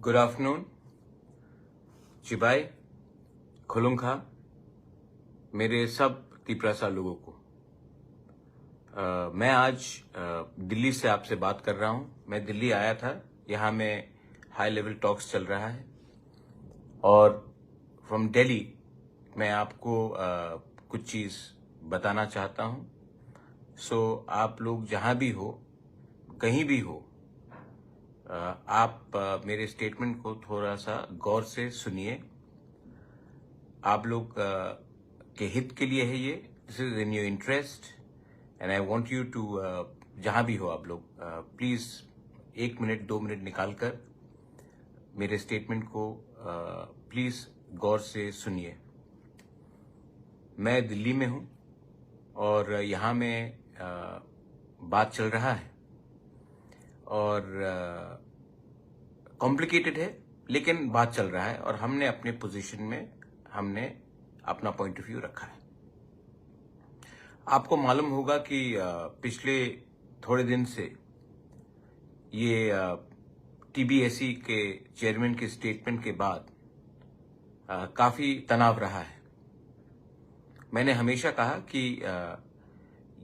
Good afternoon चिबाई खुलुंखा मेरे सब तिपरासा लोगों को। मैं आज दिल्ली से आपसे बात कर रहा हूं। मैं दिल्ली आया था, यहाँ में हाई लेवल टॉक्स चल रहा है और फ्रॉम दिल्ली मैं आपको कुछ चीज़ बताना चाहता हूं। सो आप लोग जहां भी हो, कहीं भी हो, आप मेरे स्टेटमेंट को थोड़ा सा गौर से सुनिए। आप लोग के हित के लिए है ये। This is in your interest and I want you to, जहां भी हो आप लोग, प्लीज 1 मिनट 2 मिनट निकालकर मेरे स्टेटमेंट को प्लीज गौर से सुनिए। मैं दिल्ली में हूं और यहाँ में बात चल रहा है और कॉम्प्लिकेटेड है, लेकिन बात चल रहा है और हमने अपने पोजीशन में हमने अपना पॉइंट ऑफ व्यू रखा है। आपको मालूम होगा कि पिछले थोड़े दिन से ये टीबीएसई के चेयरमैन के स्टेटमेंट के बाद काफी तनाव रहा है। मैंने हमेशा कहा कि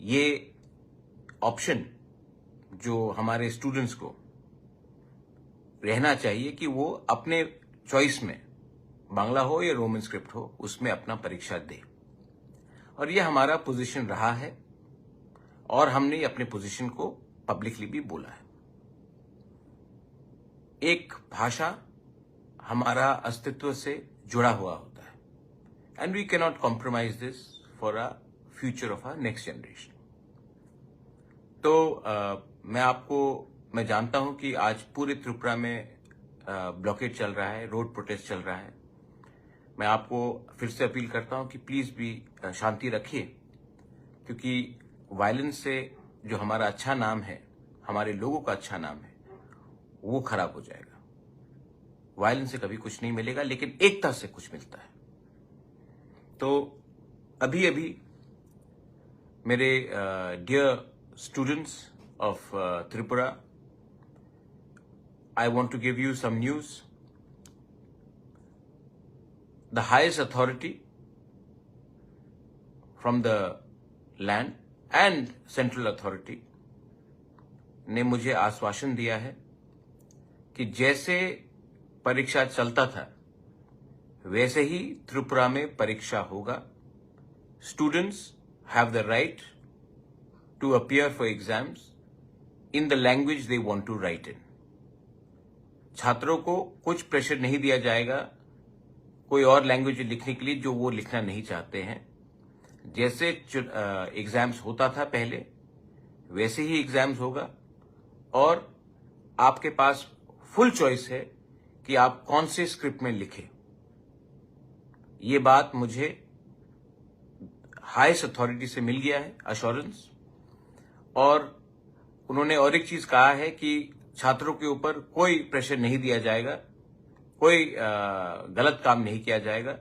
ये ऑप्शन जो हमारे स्टूडेंट्स को रहना चाहिए कि वो अपने चॉइस में, बांग्ला हो या रोमन स्क्रिप्ट हो, उसमें अपना परीक्षा दे। और ये हमारा पोजीशन रहा है और हमने अपने पोजीशन को पब्लिकली भी बोला है। एक भाषा हमारा अस्तित्व से जुड़ा हुआ होता है and we can not compromise this for a future of a next generation. तो मैं जानता हूं कि आज पूरे त्रिपुरा में ब्लॉकेड चल रहा है, रोड प्रोटेस्ट चल रहा है। मैं आपको फिर से अपील करता हूं कि प्लीज भी शांति रखिए, क्योंकि वायलेंस से जो हमारा अच्छा नाम है, हमारे लोगों का अच्छा नाम है, वो खराब हो जाएगा। वायलेंस से कभी कुछ नहीं मिलेगा, लेकिन एकता से कुछ मिलता है। तो अभी मेरे dear students of Tripura, I want to give you some news. The highest authority from the land and central authority ने मुझे आश्वासन दिया है कि जैसे परीक्षा चलता था वैसे ही त्रिपुरा में परीक्षा होगा। Students have the right to appear for exams in the language they want to write in. छात्रों को कुछ प्रेशर नहीं दिया जाएगा कोई और लैंग्वेज लिखने के लिए जो वो लिखना नहीं चाहते हैं। जैसे एग्जाम्स होता था पहले, वैसे ही एग्जाम्स होगा और आपके पास फुल चॉइस है कि आप कौन से स्क्रिप्ट में लिखें। ये बात मुझे हाईएस्ट अथॉरिटी से मिल गया है, अश्योरेंस। और उन्होंने और एक चीज कहा है कि छात्रों के ऊपर कोई प्रेशर नहीं दिया जाएगा, कोई गलत काम नहीं किया जाएगा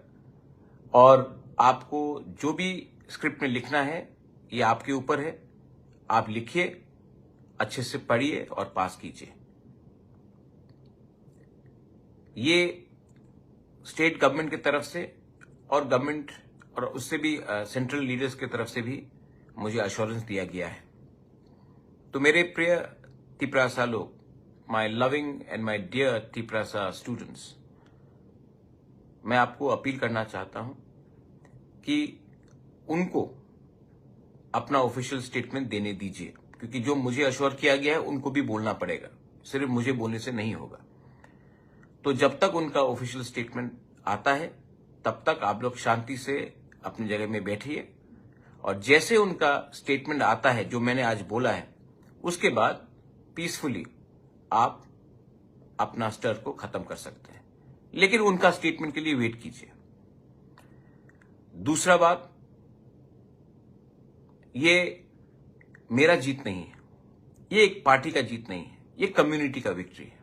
और आपको जो भी स्क्रिप्ट में लिखना है ये आपके ऊपर है। आप लिखिए, अच्छे से पढ़िए और पास कीजिए। ये स्टेट गवर्नमेंट की तरफ से और गवर्नमेंट और उससे भी सेंट्रल लीडर्स की तरफ से भी मुझे अश्योरेंस दिया गया है। तो मेरे प्रिय तिपरासा लोग, my loving and my dear Tiprasa students, मैं आपको अपील करना चाहता हूं कि उनको अपना ऑफिशियल स्टेटमेंट देने दीजिए, क्योंकि जो मुझे अश्योर किया गया है उनको भी बोलना पड़ेगा, सिर्फ मुझे बोलने से नहीं होगा। तो जब तक उनका ऑफिशियल स्टेटमेंट आता है तब तक आप लोग शांति से अपनी जगह में बैठिए और जैसे उनका स्टेटमेंट आता है जो मैंने आज बोला है, उसके बाद पीसफुली आप अपना स्टर को खत्म कर सकते हैं, लेकिन उनका स्टेटमेंट के लिए वेट कीजिए। दूसरा बात, ये मेरा जीत नहीं है, ये एक पार्टी का जीत नहीं है, ये कम्युनिटी का विक्ट्री है।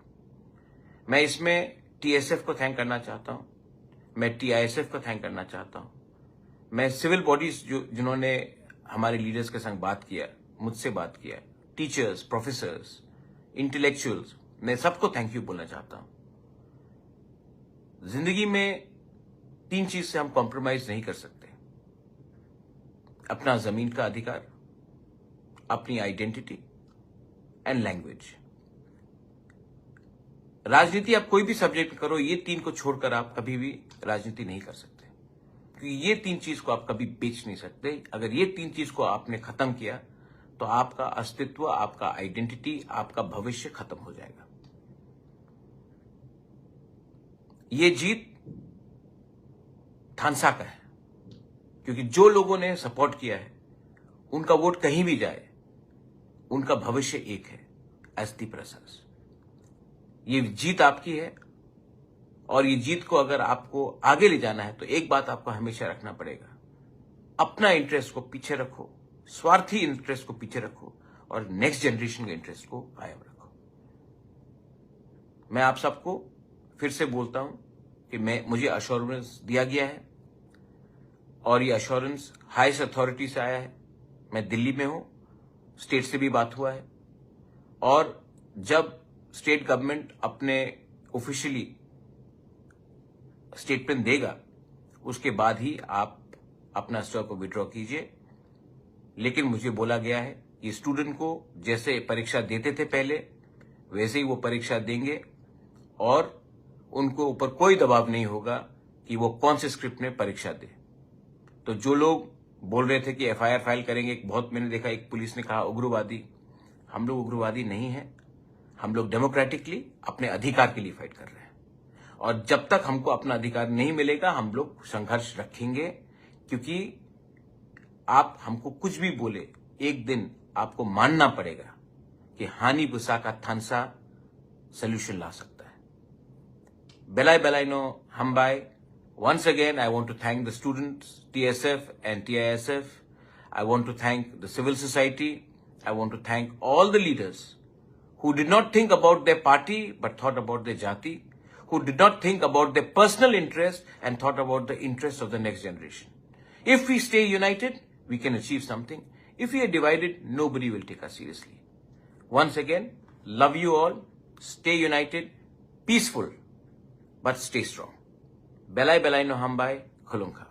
मैं इसमें टीएसएफ को थैंक करना चाहता हूं, मैं टीआईएसएफ को थैंक करना चाहता हूं, मैं सिविल बॉडीज जिन्होंने हमारे लीडर्स के संग बात किया, मुझसे बात किया, टीचर्स, प्रोफेसर्स, इंटेलेक्चुअल्स, मैं सबको थैंक यू बोलना चाहता हूं। जिंदगी में 3 चीज से हम कॉम्प्रोमाइज नहीं कर सकते। अपना जमीन का अधिकार, अपनी आइडेंटिटी एंड लैंग्वेज। राजनीति आप कोई भी सब्जेक्ट करो, ये 3 को छोड़कर आप कभी भी राजनीति नहीं कर सकते, क्योंकि ये 3 चीज को आप कभी बेच नहीं सकते। अगर ये 3 चीज को आपने खत्म किया तो आपका अस्तित्व, आपका आइडेंटिटी, आपका भविष्य खत्म हो जाएगा। ये जीत थानसा का है, क्योंकि जो लोगों ने सपोर्ट किया है उनका वोट कहीं भी जाए, उनका भविष्य एक है, एसटी प्रसाद। ये जीत आपकी है, और ये जीत को अगर आपको आगे ले जाना है तो एक बात आपको हमेशा रखना पड़ेगा, अपना इंटरेस्ट को पीछे रखो, स्वार्थी इंटरेस्ट को पीछे रखो, और नेक्स्ट जनरेशन के इंटरेस्ट को कायम रखो। मैं आप सबको फिर से बोलता हूं कि मुझे अश्योरेंस दिया गया है, और ये अश्योरेंस हाईएस्ट अथॉरिटी से आया है। मैं दिल्ली में हूं, स्टेट से भी बात हुआ है, और जब स्टेट गवर्नमेंट अपने ऑफिशियली स्टेटमेंट देगा उसके बाद ही आप अपना स्टॉक को विड्रॉ कीजिए। लेकिन मुझे बोला गया है कि स्टूडेंट को जैसे परीक्षा देते थे पहले, वैसे ही वो परीक्षा देंगे, और उनको ऊपर कोई दबाव नहीं होगा कि वो कौन से स्क्रिप्ट में परीक्षा दे। तो जो लोग बोल रहे थे कि एफआईआर फाइल करेंगे, बहुत मैंने देखा एक पुलिस ने कहा उग्रवादी, हम लोग उग्रवादी नहीं है। हम लोग डेमोक्रेटिकली अपने अधिकार के लिए फाइट कर रहे हैं, और जब तक हमको अपना अधिकार नहीं मिलेगा हम लोग संघर्ष रखेंगे। क्योंकि आप हमको कुछ भी बोले, एक दिन आपको मानना पड़ेगा कि हानि बुसा का थानसा सोल्यूशन ला सकता है। बेलाई बेलाइनो हमबाई। Once again, I want to thank the students, TSF and TISF. I want to thank the civil society. I want to thank all the leaders who did not think about their party but thought about their jati, who did not think about their personal interest and thought about the interests of the next generation. If we stay united, we can achieve something. If we are divided, nobody will take us seriously. Once again, love you all. Stay united, peaceful, but stay strong. Belai belai no hambai, khulunka.